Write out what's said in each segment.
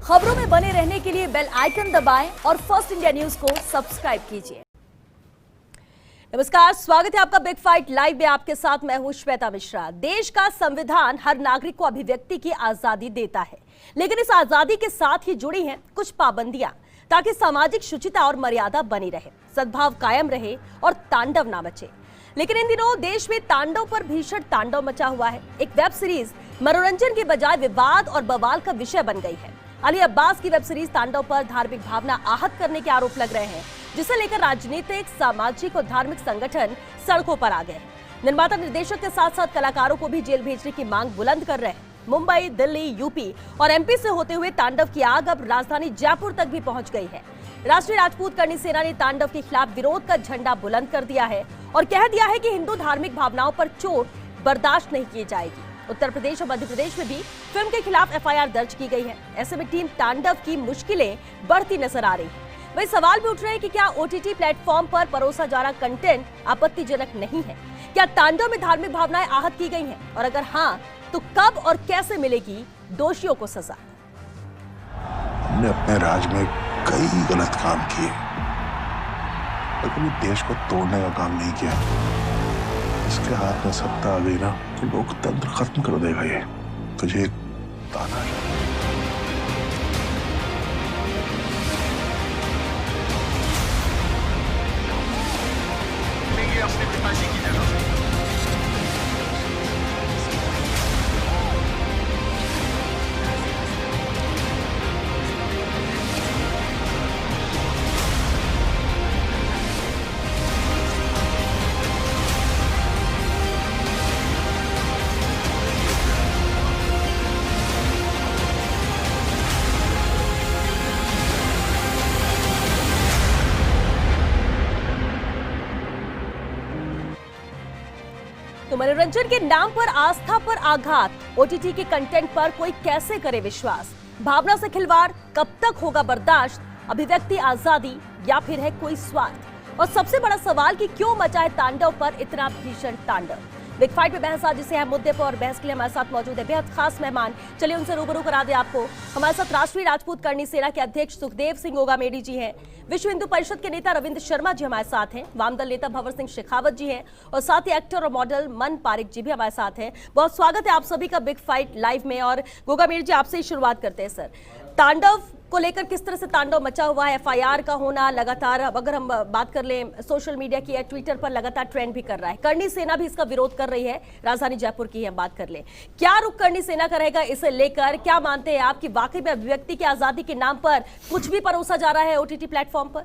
खबरों में बने रहने के लिए बेल आइकन दबाएं और फर्स्ट इंडिया न्यूज को सब्सक्राइब कीजिए। नमस्कार, स्वागत है आपका बिग फाइट लाइव में। आपके साथ मैं हूं श्वेता मिश्रा। देश का संविधान हर नागरिक को अभिव्यक्ति की आजादी देता है, लेकिन इस आजादी के साथ ही जुड़ी हैं कुछ पाबंदियां, ताकि सामाजिक शुचिता और मर्यादा बनी रहे, सद्भाव कायम रहे और तांडव ना मचे। लेकिन इन दिनों देश में तांडव पर भीषण तांडव मचा हुआ है। एक वेब सीरीज मनोरंजन की बजाय विवाद और बवाल का विषय बन गई है। अली अब्बास की वेब सीरीज तांडव पर धार्मिक भावना आहत करने के आरोप लग रहे हैं, जिसे लेकर राजनीतिक, सामाजिक और धार्मिक संगठन सड़कों पर आ गए हैं। निर्माता निर्देशक के साथ साथ कलाकारों को भी जेल भेजने की मांग बुलंद कर रहे हैं। मुंबई, दिल्ली, यूपी और एमपी से होते हुए तांडव की आग अब राजधानी जयपुर तक भी पहुंच गई है। राष्ट्रीय राजपूत करणी सेना ने तांडव के खिलाफ विरोध का झंडा बुलंद कर दिया है और कह दिया है कि हिंदू धार्मिक भावनाओं पर चोट बर्दाश्त नहीं की जाएगी। उत्तर प्रदेश और मध्य प्रदेश में भी फिल्म के खिलाफ एफआईआर दर्ज की गई है। ऐसे में टीम तांडव की मुश्किलें बढ़ती नजर आ रही है। वही सवाल भी उठ रहे हैं कि क्या ओटीटी प्लेटफॉर्म पर परोसा जा रहा कंटेंट आपत्तिजनक नहीं है? क्या तांडव में धार्मिक भावनाएं आहत की गई हैं? और अगर हाँ, तो कब और कैसे मिलेगी दोषियों को सजा? हमने अपने राज में कई गलत काम किए, पर कभी देश को तोड़ने का काम नहीं किया। इसके हाथ में सत्ता आ गई ना, तो लोकतंत्र खत्म कर देगा। ये तुझे ताना अपने पिताजी की जगह तो मनोरंजन के नाम पर आस्था पर आघात, ओटीटी के कंटेंट पर कोई कैसे करे विश्वास? भावना से खिलवाड़ कब तक होगा बर्दाश्त? अभिव्यक्ति आजादी या फिर है कोई स्वार्थ? और सबसे बड़ा सवाल कि क्यों मचा है तांडव पर इतना भीषण तांडव? बिग फाइट में बहस आज जिसे है मुद्दे पर, और बहस के लिए हमारे साथ मौजूद है बेहद खास मेहमान। चलिए उनसे रूबरू करा दे आपको। हमारे साथ राष्ट्रीय राजपूत करणी सेना के अध्यक्ष सुखदेव सिंह ओगामेडी जी हैं, विश्व हिंदू परिषद के नेता रविंद्र शर्मा जी हमारे साथ हैं, वामदल नेता भंवर सिंह शेखावत जी हैं, और साथ ही एक्टर और मॉडल मन पारिक जी भी हमारे साथ हैं। बहुत स्वागत है आप सभी का बिग फाइट लाइव में। और ओगामेडी जी, आपसे ही शुरुआत करते हैं सर। तांडव को लेकर किस तरह से तांडव मचा हुआ है? एफआईआर का होना लगातार, अब अगर हम बात कर लें सोशल मीडिया की या ट्विटर पर लगातार ट्रेंड भी कर रहा है। करणी सेना भी इसका विरोध कर रही है, राजधानी जयपुर की हम बात कर लें। क्या रुख करणी सेना का रहेगा इसे लेकर? क्या मानते हैं आप कि वाकई में अभिव्यक्ति की आजादी के नाम पर कुछ भी परोसा जा रहा है ओटीटी प्लेटफॉर्म पर?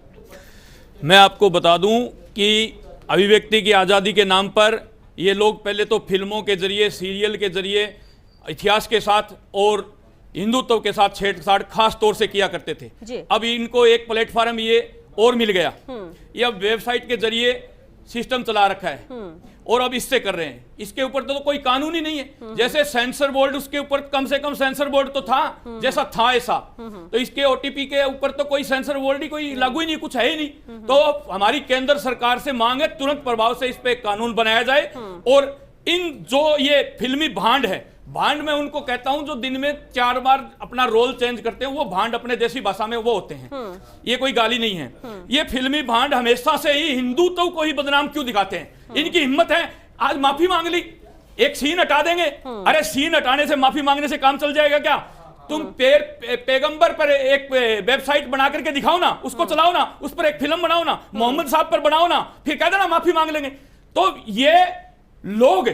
मैं आपको बता दूं कि अभिव्यक्ति की आज़ादी के नाम पर ये लोग पहले तो फिल्मों के जरिए, सीरियल के जरिए इतिहास के साथ और हिंदुत्व के साथ छेड़छाड़ खास तौर से किया करते थे। अब इनको एक प्लेटफॉर्म ये और मिल गया। ये अब वेबसाइट के जरिए सिस्टम चला रखा है और अब इससे कर रहे हैं। इसके ऊपर तो कोई कानून ही नहीं है। जैसे सेंसर बोर्ड, उसके ऊपर कम से कम सेंसर बोर्ड तो था, जैसा था ऐसा। तो इसके ओटीपी के ऊपर तो कोई सेंसर बोर्ड ही, कोई लागू ही नहीं, कुछ है ही नहीं। तो हमारी केंद्र सरकार से मांग है तुरंत प्रभाव से इस पे कानून बनाया जाए। और इन जो ये फिल्मी भांड है, भांड में उनको कहता हूं जो दिन में 4 बार अपना रोल चेंज करते हैं, वो भांड अपने देसी भाषा में वो होते हैं। ये कोई गाली नहीं है। ये फिल्मी भांड हमेशा से ही हिंदुत्व को ही बदनाम क्यों दिखाते हैं? इनकी हिम्मत है, आज माफी मांग ली, एक सीन हटा देंगे। अरे सीन हटाने से, माफी मांगने से काम चल जाएगा क्या? तुम पैगंबर पर एक वेबसाइट बना करके दिखाओ ना, उसको चलाओ ना, उस पर एक फिल्म बनाओ ना, मोहम्मद साहब पर बनाओ ना, फिर कह देना माफी मांग लेंगे। तो ये लोग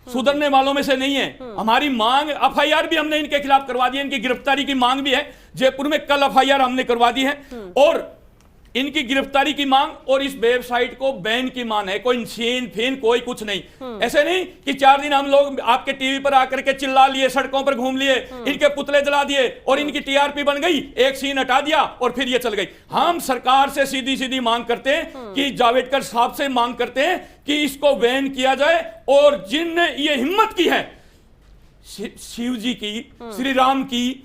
सुधरने वालों में से नहीं है। हमारी मांग, एफआईआर भी हमने इनके खिलाफ करवा दी है, इनकी गिरफ्तारी की मांग भी है। जयपुर में कल एफआईआर हमने करवा दी है और इनकी गिरफ्तारी की मांग और इस वेबसाइट को बैन की मांग है। कोई छीन फीन कोई कुछ नहीं। ऐसे नहीं कि 4 दिन हम लोग आपके टीवी पर आकर के चिल्ला लिए, सड़कों पर घूम लिए, इनके पुतले जला दिए और इनकी टीआरपी बन गई, एक सीन हटा दिया और फिर ये चल गई। हम सरकार से सीधी सीधी मांग करते हैं कि जावड़ेकर साहब से मांग करते हैं कि इसको बैन किया जाए। और जिनने ये हिम्मत की है, शिव जी की, श्री राम की,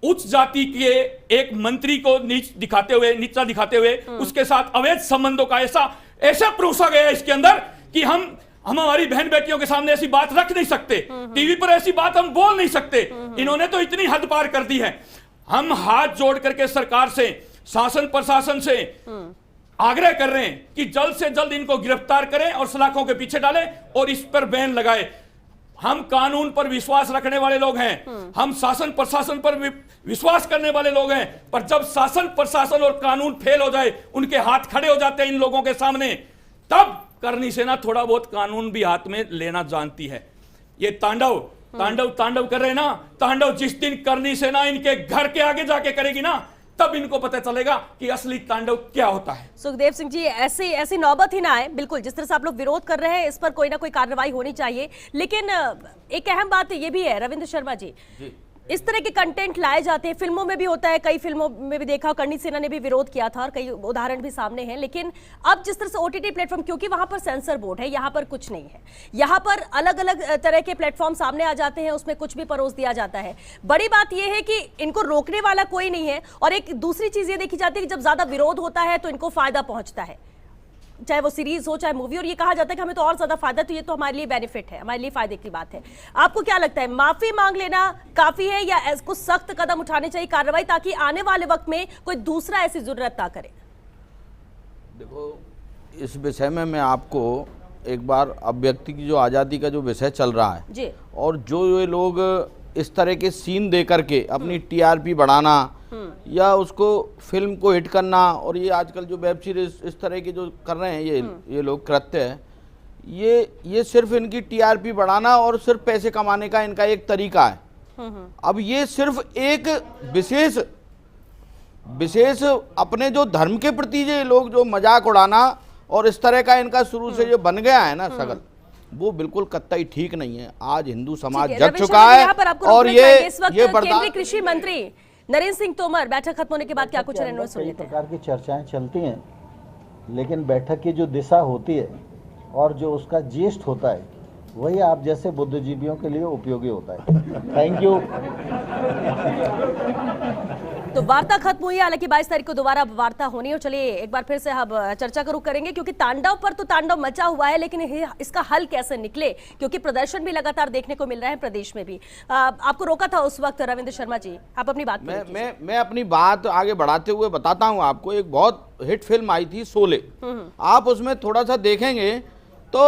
उच्च जाति के एक मंत्री को नीचा दिखाते हुए उसके साथ अवैध संबंधों का ऐसा परोसा गया इसके अंदर कि हम हमारी बहन बेटियों के सामने ऐसी बात रख नहीं सकते, टीवी पर ऐसी बात हम बोल नहीं सकते। इन्होंने तो इतनी हद पार कर दी है। हम हाथ जोड़ करके सरकार से, शासन प्रशासन से आग्रह कर रहे हैं कि जल्द से जल्द इनको गिरफ्तार करें और सलाखों के पीछे डालें और इस पर बैन लगाए। हम कानून पर विश्वास रखने वाले लोग हैं, हम शासन प्रशासन पर विश्वास करने वाले लोग हैं, पर जब शासन प्रशासन और कानून फेल हो जाए, उनके हाथ खड़े हो जाते हैं इन लोगों के सामने, तब करनी सेना थोड़ा बहुत कानून भी हाथ में लेना जानती है। ये तांडव कर रहे हैं ना, तांडव जिस दिन करनी सेना इनके घर के आगे जाके करेगी ना, तब इनको पता चलेगा कि असली तांडव क्या होता है। सुखदेव सिंह जी, ऐसी नौबत ही ना आए। बिल्कुल जिस तरह से आप लोग विरोध कर रहे हैं, इस पर कोई ना कोई कार्रवाई होनी चाहिए। लेकिन एक अहम बात ये भी है रविंद्र शर्मा जी, इस तरह के कंटेंट लाए जाते हैं, फिल्मों में भी होता है, कई फिल्मों में भी देखा, करनी सेना ने भी विरोध किया था और कई उदाहरण भी सामने हैं। लेकिन अब जिस तरह से ओटीटी प्लेटफॉर्म, क्योंकि वहां पर सेंसर बोर्ड है, यहाँ पर कुछ नहीं है, यहाँ पर अलग अलग तरह के प्लेटफॉर्म सामने आ जाते हैं, उसमें कुछ भी परोस दिया जाता है। बड़ी बात यह है कि इनको रोकने वाला कोई नहीं है। और एक दूसरी चीज ये देखी जाती है कि जब ज्यादा विरोध होता है तो इनको फायदा पहुंचता है, चाहे वो सीरीज हो चाहे मूवी, और ये कहा जाता है कि हमें तो और ज्यादा फायदा, तो ये तो हमारे लिए बेनिफिट है, हमारे लिए फायदे की बात है। आपको क्या लगता है, माफी मांग लेना काफी है या कुछ सख्त कदम उठाने चाहिए, कार्रवाई, ताकि आने वाले वक्त में कोई दूसरा ऐसी जरूरत ना करे? देखो, इस विषय में मैं आपको एक बार अभिव्यक्ति की जो आज़ादी का जो विषय चल रहा है जी, और जो ये लोग इस तरह के सीन दे करके अपनी टीआरपी बढ़ाना या उसको फिल्म को हिट करना, और ये आजकल जो वेब सीरीज इस तरह के जो कर रहे हैं ये लोग कृत्य है, ये सिर्फ इनकी टीआरपी बढ़ाना और सिर्फ पैसे कमाने का इनका एक तरीका है। अब ये सिर्फ एक विशेष अपने जो धर्म के प्रति ये लोग जो मजाक उड़ाना और इस तरह का इनका शुरू से जो बन गया है ना शकल, वो बिल्कुल कतई ठीक नहीं है। आज हिंदू समाज जग चुका है और ये केंद्रीय कृषि मंत्री नरेंद्र सिंह तोमर बैठक खत्म होने के बाद क्या कुछ रहे सुन लेते हैं। प्रकार की चर्चाएं चलती हैं, लेकिन बैठक की जो दिशा होती है और जो उसका जेस्ट होता है, वही आप जैसे बुद्धिजीवियों के लिए उपयोगी होता है। Thank you. तो वार्ता खत्म हुई, हालांकि 22 तारीख को दोबारा वार्ता होनी है। और चलिए एक बार फिर से हम चर्चा का रुख करेंगे, क्योंकि तांडव पर तो तांडव मचा हुआ है, लेकिन इसका हल कैसे निकले, क्योंकि प्रदर्शन भी लगातार देखने को मिल रहा है प्रदेश में भी। आपको रोका था उस वक्त रविंद्र शर्मा जी, आप अपनी बात मैं अपनी बात आगे बढ़ाते हुए बताता हूँ आपको। एक बहुत हिट फिल्म आई थी शोले, आप उसमें थोड़ा सा देखेंगे तो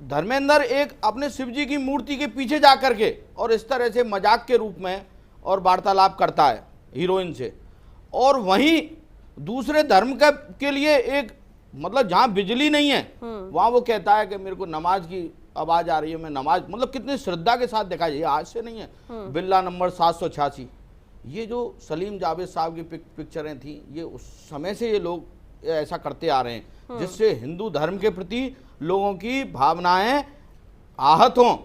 धर्मेंद्र एक अपने शिव जी की मूर्ति के पीछे जाकर के और इस तरह से मजाक के रूप में और वार्तालाप करता है हीरोइन से, और वहीं दूसरे धर्म के लिए एक मतलब जहां बिजली नहीं है वहां वो कहता है कि मेरे को नमाज की आवाज आ रही है, मैं नमाज, मतलब कितनी श्रद्धा के साथ देखा, ये आज से नहीं है। बिल्ला नंबर 786, ये जो सलीम जावेद साहब की पिक्चरें थी, ये उस समय से ये लोग ऐसा करते आ रहे हैं, जिससे हिंदू धर्म के प्रति लोगों की भावनाएं आहत हों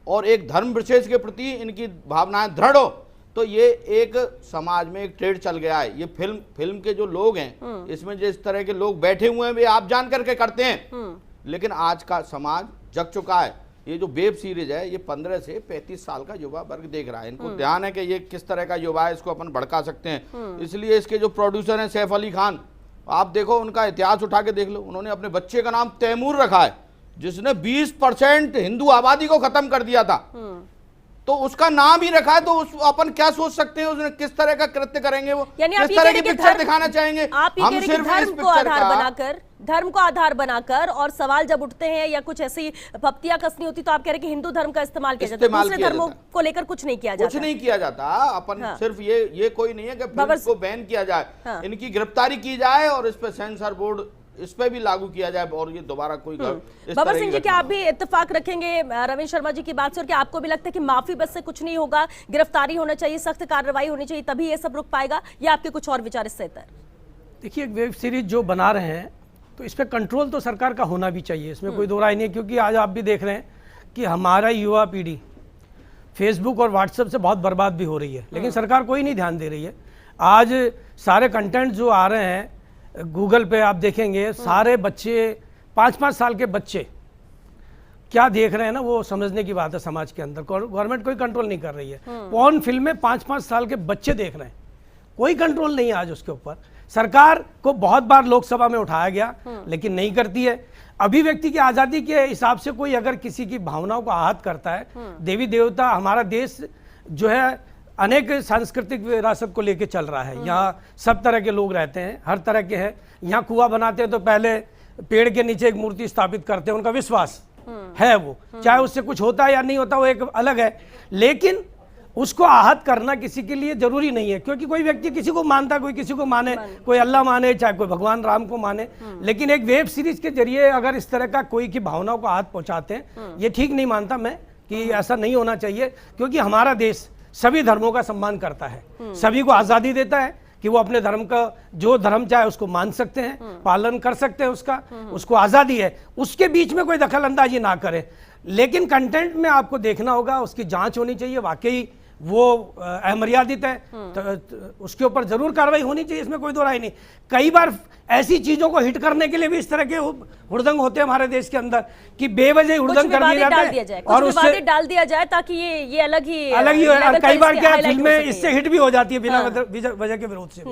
और एक धर्म विशेष के प्रति इनकी भावनाएं दृढ़ हो। तो ये एक समाज में एक ट्रेड चल गया है। ये फिल्म के जो लोग हैं, इसमें जिस तरह के लोग बैठे हुए हैं वे आप जान करके करते हैं, लेकिन आज का समाज जग चुका है। ये जो वेब सीरीज है, ये 15 से 35 साल का युवा वर्ग देख रहा है। इनको ध्यान है कि ये किस तरह का युवा है, इसको अपन भड़का सकते हैं। इसलिए इसके जो प्रोड्यूसर हैं सैफ अली खान, आप देखो उनका इतिहास उठा के देख लो, उन्होंने अपने बच्चे का नाम तैमूर रखा है, जिसने 20% हिंदू आबादी को खत्म कर दिया था, तो उसका नाम ही रखा है। तो अपन क्या सोच सकते हैं उसने किस तरह का कृत्य करेंगे, वो किस तरह की पिक्चर दिखाना चाहेंगे। हम सिर्फ धर्म को आधार बनाकर और सवाल जब उठते हैं या कुछ ऐसी पप्तियां कसनी होती, तो आप कह रहे हैं कि हिंदू धर्म का इस्तेमाल किया जाता है, दूसरे धर्मों को लेकर कुछ नहीं किया जाता। कुछ नहीं किया जाता। अपन सिर्फ ये कोई नहीं है कि फिल्म को बैन किया जाए, इनकी गिरफ्तारी की जाए और इस पे सेंसर बोर्ड इस पे भी लागू किया जाए और ये दोबारा कोई बाबर सिंह जी, क्या आप भी इत्तेफाक रखेंगे रविंद्र शर्मा जी की बात से, और क्या आपको भी लगता है कि माफी बस से कुछ नहीं होगा, गिरफ्तारी होना चाहिए, सख्त कार्रवाई होनी चाहिए, तभी ये सब रुक पाएगा, या आपके कुछ और विचार इससे? देखिए, एक वेब सीरीज जो बना रहे हैं तो इस पर कंट्रोल तो सरकार का होना भी चाहिए, इसमें कोई दो राय नहीं है। क्योंकि आज आप भी देख रहे हैं कि हमारा युवा पीढ़ी फेसबुक और व्हाट्सएप से बहुत बर्बाद भी हो रही है, लेकिन सरकार कोई नहीं ध्यान दे रही है। आज सारे कंटेंट जो आ रहे हैं गूगल पे आप देखेंगे, सारे बच्चे 5-5 साल के बच्चे क्या देख रहे हैं ना, वो समझने की बात है। समाज के अंदर गवर्नमेंट कोई कंट्रोल नहीं कर रही है। पॉर्न फिल्में 5-5 साल के बच्चे देख रहे हैं, कोई कंट्रोल नहीं है आज उसके ऊपर। सरकार को बहुत बार लोकसभा में उठाया गया, लेकिन नहीं करती है। अभिव्यक्ति की आजादी के हिसाब से कोई अगर किसी की भावनाओं को आहत करता है, देवी देवता, हमारा देश जो है अनेक सांस्कृतिक विरासत को लेके चल रहा है। यहाँ सब तरह के लोग रहते हैं, हर तरह के हैं। यहाँ कुआं बनाते हैं तो पहले पेड़ के नीचे एक मूर्ति स्थापित करते हैं, उनका विश्वास है वो, चाहे उससे कुछ होता है या नहीं होता वो एक अलग है, लेकिन उसको आहत करना किसी के लिए जरूरी नहीं है, क्योंकि कोई व्यक्ति किसी को मानता, कोई किसी को माने, कोई अल्लाह माने, चाहे कोई भगवान राम को माने, लेकिन एक वेब सीरीज के जरिए अगर इस तरह का कोई की भावनाओं को आहत पहुंचाते हैं, ये ठीक नहीं मानता मैं कि ऐसा नहीं होना चाहिए, क्योंकि हमारा देश सभी धर्मों का सम्मान करता है, सभी को आज़ादी देता है कि वो अपने धर्म का जो धर्म चाहे उसको मान सकते हैं, पालन कर सकते हैं, उसको आज़ादी है, उसके बीच में कोई दखल अंदाजी ना करे। लेकिन कंटेंट में आपको देखना होगा, उसकी जांच होनी चाहिए, वाकई वो अमर्यादित है तो उसके ऊपर जरूर कार्रवाई होनी चाहिए, इसमें कोई दो राय नहीं। कई बार ऐसी चीजों को हिट करने के लिए भी इस तरह के हुड़दंग होते हैं हमारे देश के अंदर कि बेवजह हुड़दंग कर दिया जाता है और उससे डाल दिया जाए ताकि ये अलग ही और कई बार क्या फिल्में इससे हिट भी हो जाती है बिना वजह के विरोध से।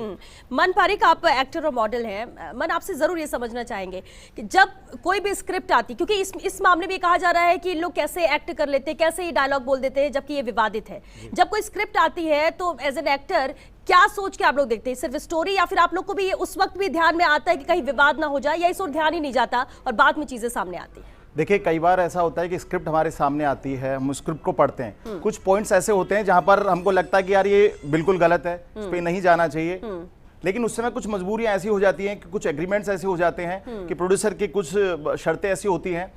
मन पारिक, आप एक्टर और मॉडल हैं, मन आपसे जरूर ये समझना चाहेंगे कि जब कोई भी स्क्रिप्ट आती, क्योंकि इस मामले में कहा जा रहा है कि लोग कैसे एक्ट कर लेते हैं, कैसे ये डायलॉग बोल देते हैं, जबकि ये विवादित है। जब कोई स्क्रिप्ट आती है तो एज एन एक्टर क्या सोच के आप लोग देखते हैं? सिर्फ स्टोरी, या फिर आप लोग को भी ये उस वक्त भी ध्यान में आता है कि कहीं विवाद ना हो जाए, या इस ओर ध्यान ही नहीं जाता और बाद में चीजें सामने आती है? देखिए, कई बार ऐसा होता है कि स्क्रिप्ट हमारे सामने आती है, हम स्क्रिप्ट को पढ़ते हैं, कुछ पॉइंट्स ऐसे होते हैं जहां पर हमको लगता है कि यार ये बिल्कुल गलत है, इस पे नहीं जाना चाहिए, लेकिन उस समय कुछ मजबूरियां ऐसी हो जाती हैं कि कुछ एग्रीमेंट्स ऐसे हो जाते हैं कि प्रोड्यूसर की कुछ शर्तें ऐसी होती हैं,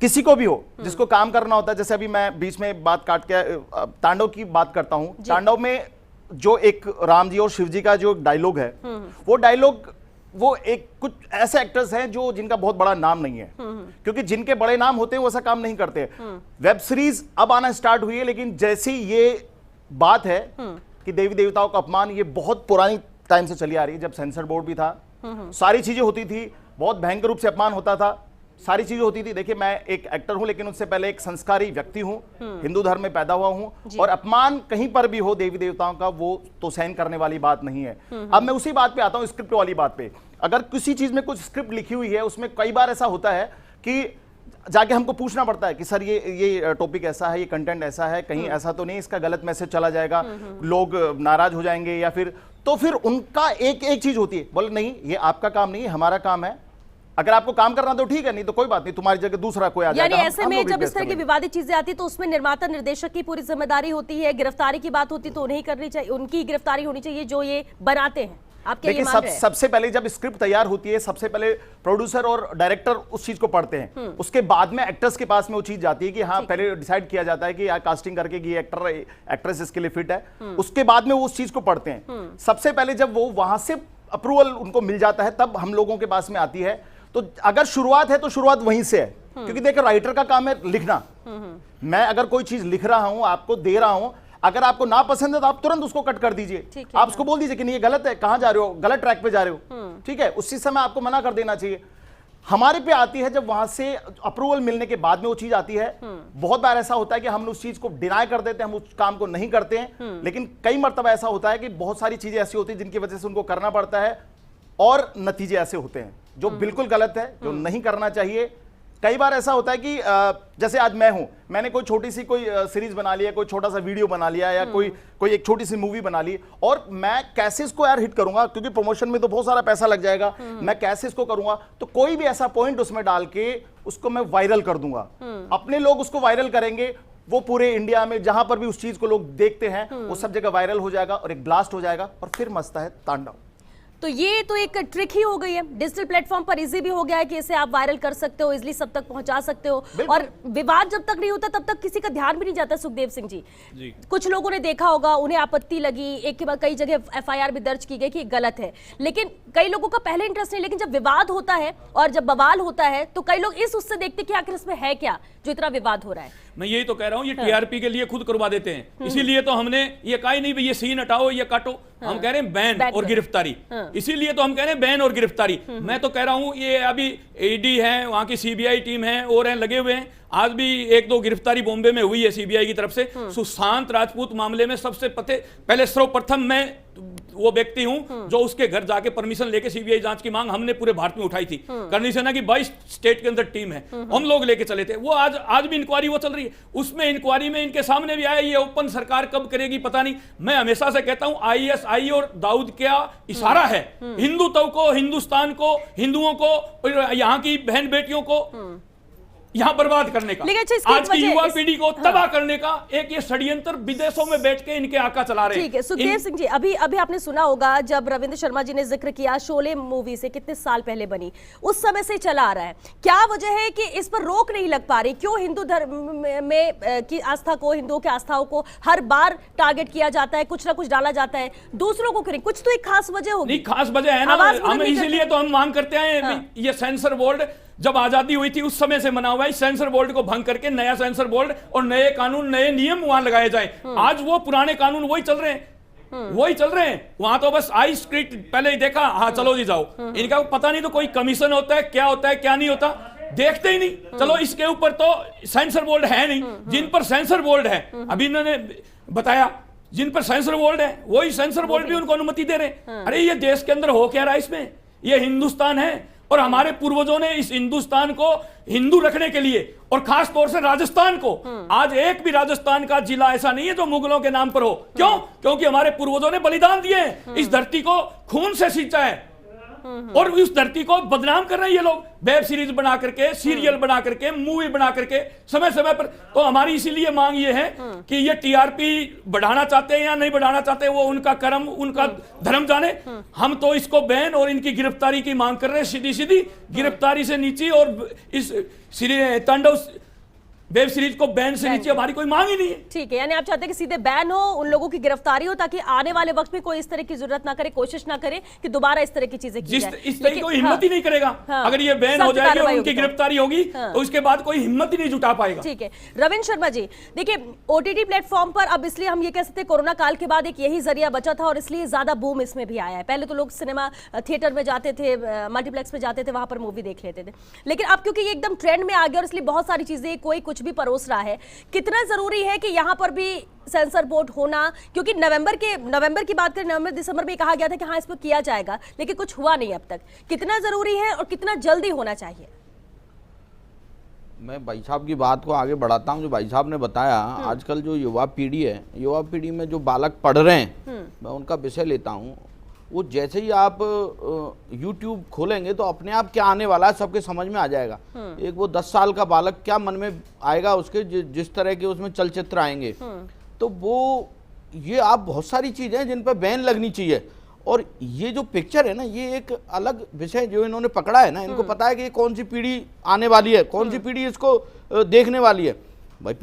किसी को भी हो जिसको काम करना होता है। जैसे अभी मैं बीच में बात काट के तांडव की बात करता हूं, तांडव में जो एक राम जी और शिव जी का जो डायलॉग है, वो डायलॉग वो एक कुछ ऐसे एक्टर्स हैं जो जिनका बहुत बड़ा नाम नहीं है, क्योंकि जिनके बड़े नाम होते हैं वो ऐसा काम नहीं करते। वेब सीरीज अब आना स्टार्ट हुई है, लेकिन जैसी ये बात है कि देवी देवताओं का अपमान, ये बहुत पुरानी टाइम से चली आ रही है। जब सेंसर बोर्ड भी था, सारी चीजें होती थी, बहुत भयंकर रूप से अपमान होता था, सारी चीजें होती थी। देखिए, मैं एक एक्टर हूं, लेकिन उससे पहले एक संस्कारी व्यक्ति हूं, हिंदू धर्म में पैदा हुआ हूं, और अपमान कहीं पर भी हो देवी देवताओं का, वो तो सहन करने वाली बात नहीं है। अब मैं उसी बात पे आता हूं, स्क्रिप्ट वाली बात पे। अगर किसी चीज में कुछ स्क्रिप्ट लिखी हुई है, उसमें कई बार ऐसा होता है कि जाके हमको पूछना पड़ता है कि सर ये टॉपिक ऐसा है, ये कंटेंट ऐसा है, कहीं ऐसा तो नहीं इसका गलत मैसेज चला जाएगा, लोग नाराज हो जाएंगे, या फिर उनका एक चीज होती है, बोले नहीं ये आपका काम नहीं है, हमारा काम है, अगर आपको काम करना तो ठीक है, नहीं तो कोई बात नहीं, तुम्हारी जगह दूसरा कोई आ जाएगा। यानी ऐसे में जब इस तरह की विवादित चीजें आती है तो उसमें निर्माता निर्देशक की पूरी जिम्मेदारी होती है, गिरफ्तारी की बात होती तो उन्हें करनी चाहिए, उनकी गिरफ्तारी होनी चाहिए जो ये बनाते हैं। आपके देखिए, सबसे पहले जब स्क्रिप्ट तैयार होती है, सबसे पहले प्रोड्यूसर और डायरेक्टर उस चीज को पढ़ते हैं, उसके बाद में एक्टर्स के पास में वो चीज जाती है कि हाँ, पहले डिसाइड किया जाता है कि यार कास्टिंग करके कि एक्टर एक्ट्रेस इसके लिए फिट है, उसके बाद में वो उस चीज को पढ़ते हैं। सबसे पहले जब वो वहां से अप्रूवल उनको मिल जाता है, तब हम लोगों के पास में आती है। तो अगर शुरुआत है तो शुरुआत वहीं से है, क्योंकि देखिए राइटर का काम है लिखना। मैं अगर कोई चीज लिख रहा हूं, आपको दे रहा हूं, अगर आपको ना पसंद है तो आप तुरंत उसको कट कर दीजिए, आप उसको बोल दीजिए कि नहीं ये गलत है, कहां जा रहे हो, गलत ट्रैक पे जा रहे हो, ठीक है, उसी समय आपको मना कर देना चाहिए। हमारे पे आती है जब वहां से अप्रूवल मिलने के बाद में वो चीज आती है। बहुत बार ऐसा होता है कि हम उस चीज को डिनाई कर देते हैं, हम उस काम को नहीं करते हैं, लेकिन कई मर्तबा ऐसा होता है कि बहुत सारी चीजें ऐसी होती है जिनकी वजह से उनको करना पड़ता है, और नतीजे ऐसे होते हैं जो बिल्कुल गलत है, जो नहीं करना चाहिए। कई बार ऐसा होता है कि जैसे आज मैं हूं, मैंने कोई छोटी सी कोई सीरीज बना लिया, कोई छोटा सा वीडियो बना लिया, या कोई एक छोटी सी मूवी बना ली, और मैं कैसे इसको यार हिट करूंगा, क्योंकि प्रमोशन में तो बहुत सारा पैसा लग जाएगा, मैं कैसे इसको करूंगा, तो कोई भी ऐसा पॉइंट उसमें डाल के उसको मैं वायरल कर दूंगा, अपने लोग उसको वायरल करेंगे, वो पूरे इंडिया में जहां पर भी उस चीज को लोग देखते हैं वो सब जगह वायरल हो जाएगा और एक ब्लास्ट हो जाएगा, और फिर मचता है तांडव। तो ये तो एक ट्रिक ही हो गई है, डिजिटल प्लेटफॉर्म पर इजी भी हो गया है कि इसे आप वायरल कर सकते हो, इजीली सब तक पहुंचा सकते हो, और विवाद जब तक नहीं होता तब तक किसी का ध्यान भी नहीं जाता। सुखदेव सिंह जी, कुछ लोगों ने देखा होगा, उन्हें आपत्ति लगी, एक के बाद कई जगह एफआईआर भी दर्ज की गई कि गलत है, लेकिन कई लोगों का पहले इंटरेस्ट नहीं, लेकिन जब विवाद होता है और जब बवाल होता है तो कई लोग इस उससे देखते कि आखिर इसमें है क्या जो इतना विवाद हो रहा है। मैं यही तो कह रहा हूं, ये टीआरपी के लिए खुद करवा देते हैं, इसीलिए तो हमने ये कहा ही नहीं ये सीन हटाओ, ये काटो, हम कह रहे हैं बैन और गिरफ्तारी, इसीलिए तो हम कह रहे हैं बैन और गिरफ्तारी। मैं तो कह रहा हूं ये अभी ईडी है, वहां की सीबीआई टीम है और हैं लगे हुए हैं, आज भी 1-2 गिरफ्तारी बॉम्बे में हुई है सीबीआई की तरफ से। सुशांत राजपूत मामले में सबसे पहले सर्वप्रथम मैं वो व्यक्ति हूं जो उसके घर जाके परमिशन लेके सीबीआई जांच की मांग हमने पूरे भारत में उठाई थी। करनी सेना की 22 स्टेट के अंदर टीम है, हम लोग लेके चले थे। वो आज भी इंक्वायरी वो चल रही है, उसमें इंक्वायरी में इनके सामने भी आया, ये ओपन सरकार कब करेगी पता नहीं। मैं हमेशा से कहता हूं आईएसआई और दाऊद क्या इशारा है हिंदुत्व को, हिंदुस्तान को, हिंदुओं को और यहाँ की बहन बेटियों को यहाँ बर्बाद करने का, लेकिन अच्छा इसकी आज की वजह युवा इस- पीढ़ी को तबाह करने का एक ये षड्यंत्र विदेशों में बैठ के इनके आका चला रहे हैं। ठीक है सुखदेव सिंह जी, अभी आपने सुना होगा जब रविंद्र शर्मा जी ने जिक्र किया शोले मूवी से कितने साल पहले बनी, उस समय से चला आ रहा है। क्या वजह है कि इस पर रोक नहीं लग पा रही? क्यों हिंदू धर्म में की आस्था को, हिंदुओं की आस्थाओं को हर बार टारगेट किया जाता है, कुछ ना कुछ डाला जाता है, दूसरों को करें? कुछ तो एक खास वजह होगी। नहीं, खास वजह है ना, आवाज हम बुलंद नहीं इसीलिए करते। तो हम मांग करते हैं। हाँ। ये सेंसर बोर्ड जब आजादी हुई थी उस समय से बना हुआ है, इस सेंसर बोर्ड को भंग करके नया सेंसर बोर्ड और नए कानून, नए नियम वहां लगाए जाए। आज वो पुराने कानून वही चल रहे हैं, वही चल रहे हैं। वहां तो बस आई स्क्रिप्ट पहले ही देखा, हाँ चलो जी जाओ। इनका पता नहीं तो कोई कमीशन होता है, क्या होता है क्या नहीं होता, देखते ही नहीं। चलो इसके ऊपर तो सेंसर बोर्ड है नहीं, जिन पर सेंसर बोर्ड है, अभी इन्होंने बताया जिन पर सेंसर बोर्ड है वही सेंसर बोर्ड भी उनको अनुमति दे रहे। अरे ये देश के अंदर हो क्या रहा है? इसमें ये हिंदुस्तान है और हमारे पूर्वजों ने इस हिंदुस्तान को हिंदू रखने के लिए, और खास तौर से राजस्थान को, आज एक भी राजस्थान का जिला ऐसा नहीं है जो मुगलों के नाम पर हो। क्यों? क्योंकि हमारे पूर्वजों ने बलिदान दिए हैं, इस धरती को खून से सींचा है और उस धरती को बदनाम कर रहे हैं ये लोग, वेब सीरीज बना करके, सीरियल बना करके, मूवी बना करके समय समय पर। तो हमारी इसीलिए मांग ये है कि ये टीआरपी बढ़ाना चाहते हैं या नहीं बढ़ाना चाहते, वो उनका कर्म, उनका धर्म जाने। हम तो इसको बैन और इनकी गिरफ्तारी की मांग कर रहे हैं, सीधी सीधी गिरफ्तारी से नीचे, और इस तांडव वेब सीरीज को बैन से नीचे हमारी कोई मांग ही नहीं है। ठीक है, यानी आप चाहते हैं कि सीधे बैन हो, उन लोगों की गिरफ्तारी हो, ताकि आने वाले वक्त में कोई इस तरह की जरूरत ना करे, कोशिश ना करे कि दोबारा इस तरह की चीजें की जाए। इस तरह की कोई हिम्मत ही नहीं करेगा। हाँ, अगर ये बैन हो सख्त जाएगी और कार्रवाई उनकी होगी तो। गिरफ्तारी होगी हाँ। तो उसके बाद कोई हिम्मत ही नहीं जुटा पाएगा। ठीक है रविंद्र शर्मा जी, देखिए ओटीटी प्लेटफॉर्म पर अब इसलिए हम ये कह सकते हैं कोरोना काल के बाद एक यही जरिया बचा था और इसलिए ज्यादा बूम इसमें भी आया है। पहले तो लोग सिनेमा थिएटर में जाते थे, मल्टीप्लेक्स में जाते थे, वहां पर मूवी देख लेते थे, लेकिन अब क्योंकि ये एकदम ट्रेंड में आ गया और इसलिए बहुत सारी चीजें कोई कुछ भी परोस रहा है। कितना जरूरी है कि यहाँ पर भी सेंसर बोर्ड होना? क्योंकि नवंबर की बात करें, नवंबर दिसंबर में कहा गया था कि हाँ इस पर किया जाएगा, लेकिन कुछ हुआ नहीं अब तक। कितना जरूरी है और कितना जल्दी होना चाहिए? मैं भाई साहब की बात को आगे बढ़ाता हूं। जो भाई साहब ने बताया, आजकल जो युवा पीढ़ी है, युवा पीढ़ी में जो बालक पढ़ रहे हैं, मैं उनका विषय लेता हूं। वो जैसे ही आप YouTube खोलेंगे तो अपने आप क्या आने वाला है सबके समझ में आ जाएगा। एक वो 10 साल का बालक क्या मन में आएगा उसके, जिस तरह के उसमें चलचित्र आएंगे, तो वो ये आप बहुत सारी चीज़ें हैं जिन पर बैन लगनी चाहिए। और ये जो पिक्चर है ना, ये एक अलग विषय जो इन्होंने पकड़ा है ना, इनको पता है कि कौन सी पीढ़ी आने वाली है, कौन सी पीढ़ी इसको देखने वाली है। भाई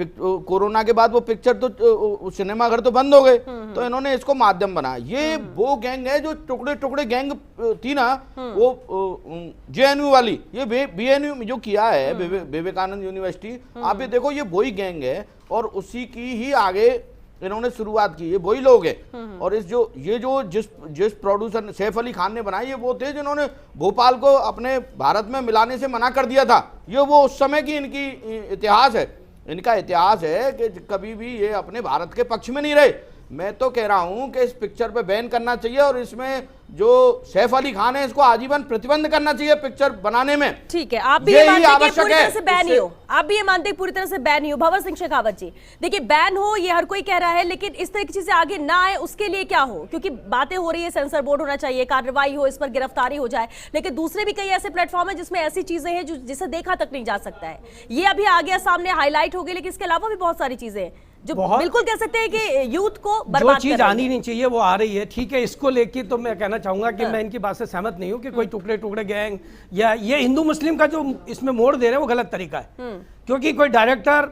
कोरोना के बाद वो पिक्चर तो सिनेमाघर तो बंद हो गए, तो इन्होंने इसको माध्यम बनाया। ये वो गैंग है जो टुकड़े टुकड़े गैंग थी ना, वो जेएनयू वाली, ये बीएनयू में जो किया है, विवेकानंद यूनिवर्सिटी, आप ये देखो, ये वही गैंग है और उसी की ही आगे इन्होंने शुरुआत की। ये वही लोग हैं। और जिस प्रोड्यूसर सैफ अली खान ने बनाई, ये वो थे जिन्होंने भोपाल को अपने भारत में मिलाने से मना कर दिया था। ये वो उस समय की इनकी इतिहास है, इनका इतिहास है कि कभी भी ये अपने भारत के पक्ष में नहीं रहे। मैं तो कह रहा हूं कि इस पिक्चर पे बैन करना चाहिए और इसमें जो सैफ अली खान है इसको आजीवन प्रतिबंध करना चाहिए पिक्चर बनाने में। ठीक है, आप भी ये मानते हैं कि पूरी तरह से बैन ही हो? आप भी ये मानते हैं पूरी तरह से बैन ही हो? भंवर सिंह शेखावत जी, देखिए बैन हो ये हर कोई कह रहा है, लेकिन इस तरह की चीजें आगे ना आए उसके लिए क्या हो? क्योंकि बातें हो रही है सेंसर बोर्ड होना चाहिए, कार्रवाई हो, इस पर गिरफ्तारी हो जाए, लेकिन दूसरे भी कई ऐसे प्लेटफॉर्म है जिसमें ऐसी चीजें हैं जिसे देखा तक नहीं जा सकता है। ये अभी आ गया सामने, हाईलाइट हो गई, लेकिन इसके अलावा भी बहुत सारी चीजें जो बिल्कुल कह सकते हैं कि यूथ को बर्बाद जो चीज आनी नहीं चाहिए वो आ रही है। ठीक है, इसको लेके तो मैं कहना चाहूंगा कि मैं इनकी बात से सहमत नहीं हूं कि कोई टुकड़े टुकड़े गैंग या ये हिंदू मुस्लिम का जो इसमें मोड़ दे रहे हैं वो गलत तरीका है। क्योंकि कोई डायरेक्टर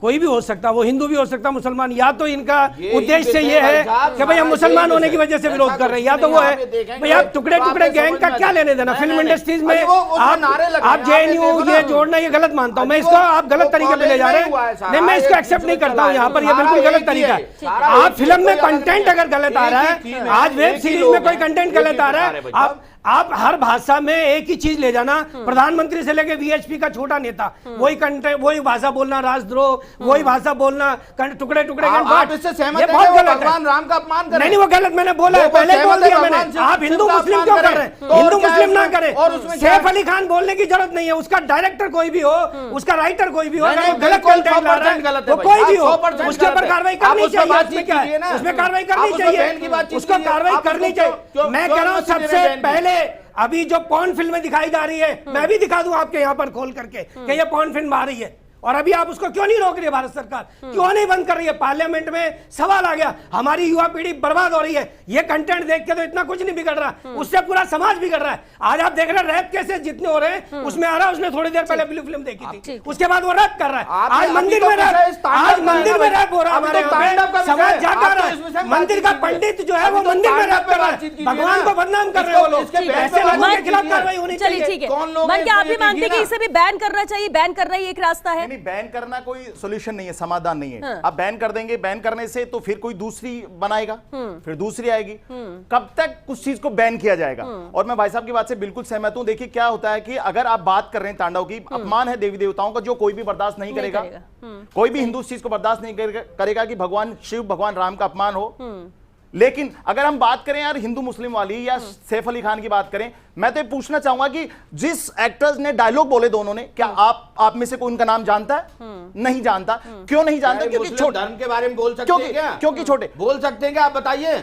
कोई भी हो सकता, वो हिंदू भी हो सकता, मुसलमान, या तो इनका उद्देश्य ये है कि भाई हम मुसलमान होने की वजह से विरोध कर रहे हैं, या तो वो है भाई आप टुकड़े टुकड़े गैंग का क्या लेने देना। फिल्म इंडस्ट्रीज में आप जेएनयू ये जोड़ना ये गलत मानता हूं मैं, इसको आप गलत तरीके पे ले जा रहे हैं। नहीं, मैं इसको एक्सेप्ट नहीं करता हूं, यहाँ पर ये बिल्कुल गलत तरीका है। आप फिल्म में कंटेंट अगर गलत आ रहा है, आज वेब सीरीज में कोई कंटेंट गलत आ रहा है, आप हर भाषा में एक ही चीज ले जाना, प्रधानमंत्री से लेके वीएचपी का छोटा नेता वही कंटेंट, वही भाषा बोलना, राजद्रोह, वही भाषा बोलना, टुकड़े टुकड़े। आप इससे सहमत हैं कि वो भगवान राम का अपमान करें? नहीं, वो गलत मैंने बोला है, पहले बोल दिया मैंने। आप हिंदू मुस्लिम क्यों कर रहे हैं? हिंदू मुस्लिम ना करें। और उसमें सैफ अली खान बोलने की जरूरत नहीं है, उसका डायरेक्टर कोई भी हो, उसका राइटर कोई भी हो, अगर वो गलत कंटेंट ला रहा है तो कोई भी हो, उसके ऊपर कार्रवाई करनी चाहिए। उसमें क्या है, उसमें कार्रवाई करनी चाहिए, उसको कार्रवाई करनी चाहिए। मैं कह रहा हूं सबसे पहले अभी जो पॉर्न फिल्में दिखाई जा रही है, मैं भी दिखा दूं आपके यहां पर खोल करके कि ये पॉर्न फिल्म आ रही है, और अभी आप उसको क्यों नहीं रोक रही है? भारत सरकार क्यों नहीं बंद कर रही है? पार्लियामेंट में सवाल आ गया, हमारी युवा पीढ़ी बर्बाद हो रही है, ये कंटेंट देख के तो इतना कुछ नहीं बिगड़ रहा, उससे पूरा समाज बिगड़ रहा है। आज आप देख रहे हैं रैप केसेस जितने हो रहे हैं, उसमें आ रहा है, उसने थोड़ी देर पहले ब्लू फिल्म देखी थी, उसके बाद वो रैप कर रहा है। आज मंदिर में रैप, आज मंदिर में रैप हो रहा है, हमारे यहाँ पे समाज जागा रहा है, मंदिर का पंडित जो है वो मंदिर में रैप कर रहा है, भगवान को बदनाम कर रहे हैं वो लोग। ऐसे लोगों के खिलाफ कार्रवाई होनी चाहिए। चलिए ठीक है, मन क्या आप भी मानते हैं कि इसे भी बैन करना चाहिए? बैन करना ही एक रास्ता है? नहीं, बैन करना कोई सॉल्यूशन नहीं है, समाधान नहीं है। आप बैन कर देंगे, बैन करने से तो फिर कोई दूसरी बनाएगा, फिर दूसरी आएगी, कब तक कुछ चीज को बैन किया जाएगा? और मैं भाई साहब की बात से बिल्कुल सहमत हूं। देखिए क्या होता है कि अगर आप बात कर रहे हैं तांडव की, अपमान है देवी देवताओं का, जो कोई भी बर्दाश्त नहीं करेगा। कोई भी हिंदू इस चीज को बर्दाश्त नहीं करेगा कि भगवान शिव, भगवान राम का अपमान हो। लेकिन अगर हम बात करें यार हिंदू मुस्लिम वाली या सैफ अली खान की बात करें, मैं तो ये पूछना चाहूंगा कि जिस एक्टर्स ने डायलॉग बोले दोनों ने, क्या आप में से कोई उनका नाम जानता है? नहीं जानता। क्यों नहीं जानता? क्योंकि छोटे धर्म के बारे में बोल सकते हैं क्या? क्योंकि छोटे बोल सकते हैं क्या? आप बताइए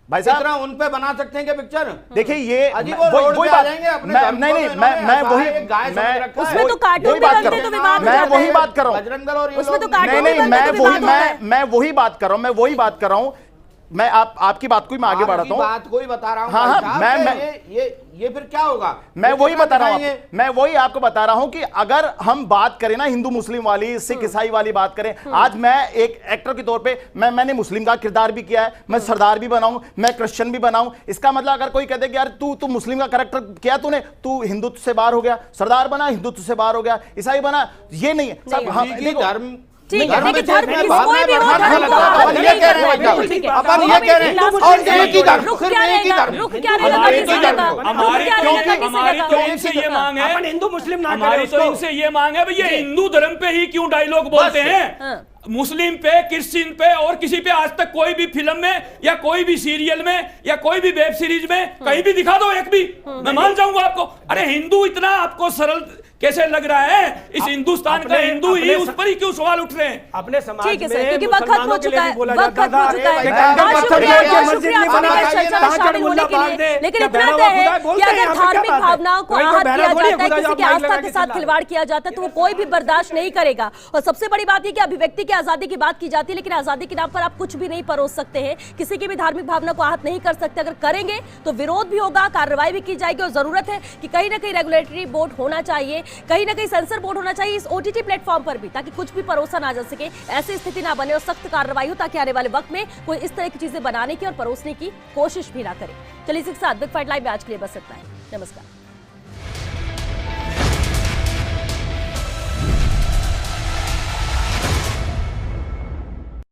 भाई साहब, इतना उन पे बना सकते हैं क्या पिक्चर? देखिए ये वही बात, मैं उसमें तो कार्टून भी बनते तो विवाद हो मैं जाता वही है। बात कर रहा हूँ, उसमें तो नहीं कार्टून भी नहीं बनते तो विवाद होता है। मैं वही बात कर रहा हूँ, मैं आपकी बात को ही मैं आगे बढ़ाता हूँ। बात कोई बता रहा हूँ। हाँ, ये फिर क्या होगा? मैं वही बता रहा हूँ, मैं वही आपको बता रहा हूँ कि अगर हम बात करें ना हिंदू मुस्लिम वाली, सिख ईसाई वाली बात करें, आज मैं एक एक्टर के तौर पे मैंने मुस्लिम का किरदार भी किया है, मैं सरदार भी बनाऊं, मैं क्रिश्चियन भी बनाऊं। इसका मतलब अगर कोई कहते कि यार तू मुस्लिम का कैरेक्टर किया तूने, तू हिंदुत्व से बाहर हो गया, सरदार बना हिंदुत्व से बाहर हो गया, ईसाई बना, ये नहीं है सब धर्म। ठीक है, लेकिन धर्म में कोई भी हो, अपन धर्म को अपन ये कह रहे हैं, ठीक है, अपन ये कह रहे हैं, और एक ही धर्म, रुख सिर्फ क्या एक ही रहेगा? धर्म। रुख क्या रहेगा? किसी का? हमारी तो इनसे ये मांग है, अपन हिंदू मुस्लिम ना हमारी तो इनसे ये मांग है, भैया हिंदू धर्म पे ही क्यों डायलॉग बोलते हैं? मुस्लिम पे, क्रिश्चियन पे और किसी पे आज तक कोई भी फिल्म में या कोई भी सीरियल में या कोई भी वेब सीरीज में कहीं भी दिखा दो एक भी, मैं मान जाऊंगा आपको। अरे हिंदू इतना आपको सरल कैसे लग रहा है? इस हिंदुस्तान का हिंदू ही उस पर ही क्यों सवाल उठ रहे हैं? अपने समाज ठीक है सर, में क्योंकि वक्त खत्म हो चुका है, वक्त खत्म हो चुका है। बहुत शुक्रिया, शुक्रिया, बहुत शुक्रिया आपका चर्चा में शामिल होने के लिए। लेकिन इतना तय है कि अगर धार्मिक भावनाओं को आहत किया जाता है, किसी की आस्था के साथ खिलवाड़ किया जाता है, तो वो कोई भी बर्दाश्त नहीं करेगा। और सबसे बड़ी बात यह कि अभिव्यक्ति की आजादी की बात की जाती है, लेकिन आजादी के नाम पर आप कुछ भी नहीं परोस सकते हैं, किसी की भी धार्मिक भावना को आहत नहीं कर सकते। अगर करेंगे तो विरोध भी होगा, कार्रवाई भी की जाएगी, और जरूरत है कि कहीं ना कहीं रेगुलेटरी बोर्ड होना चाहिए, कहीं ना कहीं सेंसर बोर्ड होना चाहिए इस ओटीटी प्लेटफॉर्म पर भी, ताकि कुछ भी परोसा ना जा सके, ऐसी स्थिति ना बने और सख्त कार्रवाई हो, ताकि आने वाले वक्त में कोई इस तरह की चीजें बनाने की और परोसने की कोशिश भी ना करे। चलिए इसके साथ बिग फाइट लाइव में आज के लिए बस इतना ही। नमस्कार।